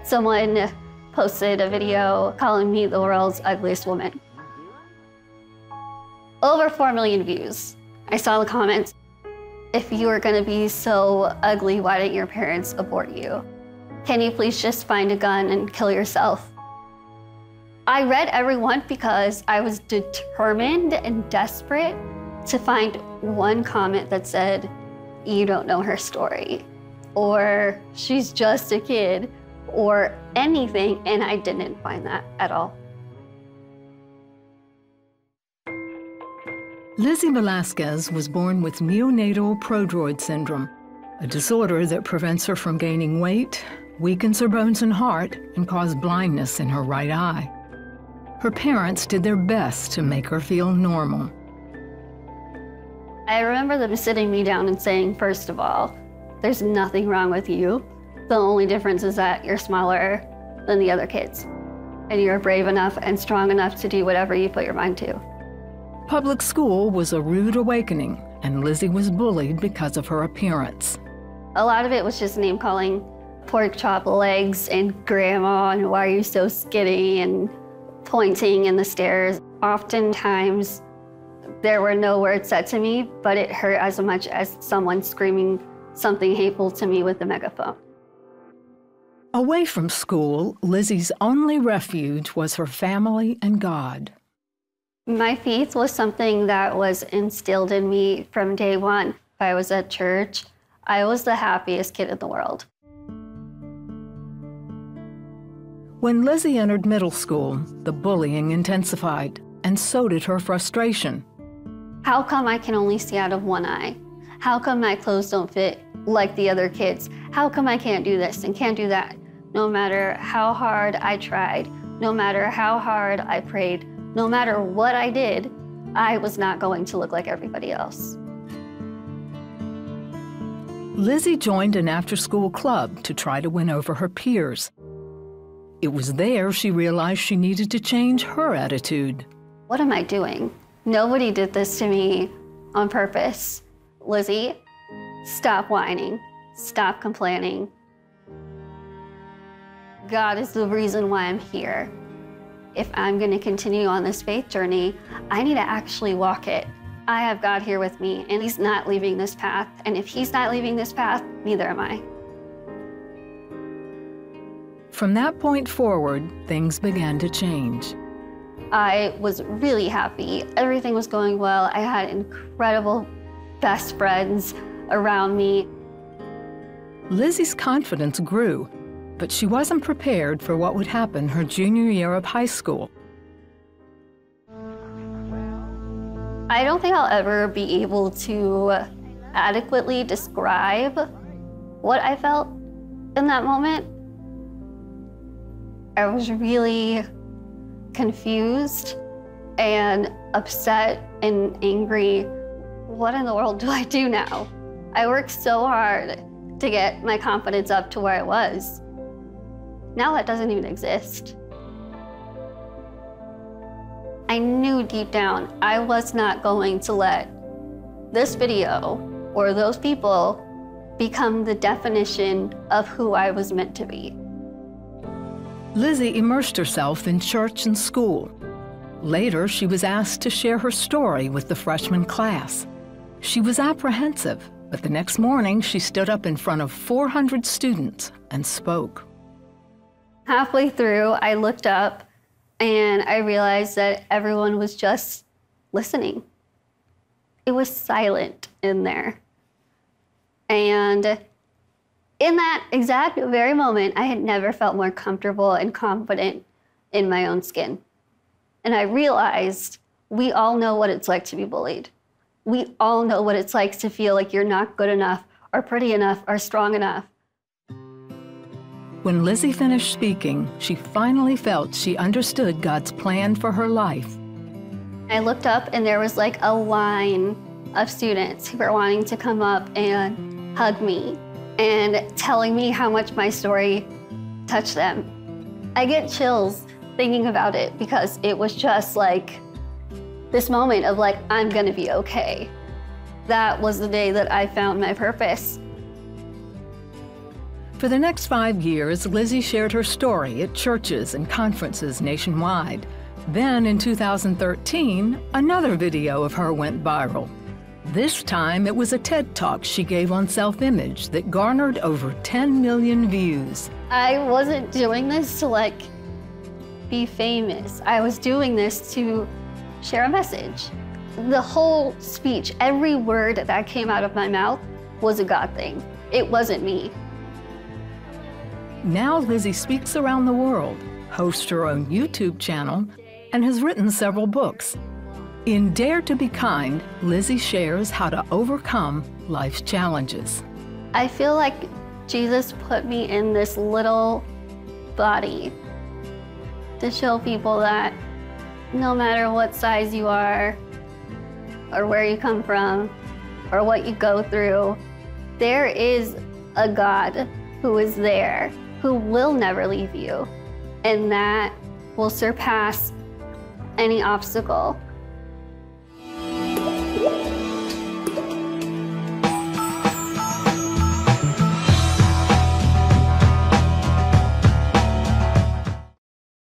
Someone posted a video calling me the world's ugliest woman. Over 4 million views. I saw the comments, if you were gonna be so ugly, why didn't your parents abort you? Can you please just find a gun and kill yourself? I read every one because I was determined and desperate to find one comment that said, you don't know her story, or she's just a kid, or anything, and I didn't find that at all. Lizzie Velasquez was born with neonatal prodroid syndrome, a disorder that prevents her from gaining weight, weakens her bones and heart, and causes blindness in her right eye. Her parents did their best to make her feel normal. I remember them sitting me down and saying, first of all, there's nothing wrong with you. The only difference is that you're smaller than the other kids, and you're brave enough and strong enough to do whatever you put your mind to. Public school was a rude awakening, and Lizzie was bullied because of her appearance. A lot of it was just name calling, pork chop legs and grandma, and why are you so skinny, and pointing in the stairs. Oftentimes, there were no words said to me, but it hurt as much as someone screaming something hateful to me with a megaphone. Away from school, Lizzie's only refuge was her family and God. My faith was something that was instilled in me from day one. If I was at church, I was the happiest kid in the world. When Lizzie entered middle school, the bullying intensified, and so did her frustration. How come I can only see out of one eye? How come my clothes don't fit like the other kids? How come I can't do this and can't do that? No matter how hard I tried, no matter how hard I prayed, no matter what I did, I was not going to look like everybody else. Lizzie joined an after-school club to try to win over her peers. It was there she realized she needed to change her attitude. What am I doing? Nobody did this to me on purpose. Lizzie, stop whining. Stop complaining. God is the reason why I'm here. If I'm going to continue on this faith journey, I need to actually walk it. I have God here with me, and He's not leaving this path. And if He's not leaving this path, neither am I. From that point forward, things began to change. I was really happy. Everything was going well. I had incredible best friends around me. Lizzie's confidence grew, but she wasn't prepared for what would happen her junior year of high school. I don't think I'll ever be able to adequately describe what I felt in that moment. I was really confused and upset and angry. What in the world do I do now? I worked so hard to get my confidence up to where it was. Now that doesn't even exist. I knew deep down I was not going to let this video or those people become the definition of who I was meant to be. Lizzie immersed herself in church and school. Later, she was asked to share her story with the freshman class. She was apprehensive, but the next morning she stood up in front of 400 students and spoke. Halfway through, I looked up and I realized that everyone was just listening. It was silent in there. And in that exact very moment, I had never felt more comfortable and confident in my own skin. And I realized we all know what it's like to be bullied. We all know what it's like to feel like you're not good enough or pretty enough or strong enough. When Lizzie finished speaking, she finally felt she understood God's plan for her life. I looked up and there was like a line of students who were wanting to come up and hug me and telling me how much my story touched them. I get chills thinking about it because it was just like this moment of like, I'm gonna be okay. That was the day that I found my purpose. For the next 5 years, Lizzie shared her story at churches and conferences nationwide. Then in 2013, another video of her went viral. This time, it was a TED Talk she gave on self-image that garnered over 10 million views. I wasn't doing this to be famous. I was doing this to share a message. The whole speech, every word that came out of my mouth was a God thing. It wasn't me. Now Lizzie speaks around the world, hosts her own YouTube channel, and has written several books. In Dare to Be Kind, Lizzie shares how to overcome life's challenges. I feel like Jesus put me in this little body to show people that no matter what size you are, or where you come from, or what you go through, there is a God who is there, who will never leave you, and that will surpass any obstacle.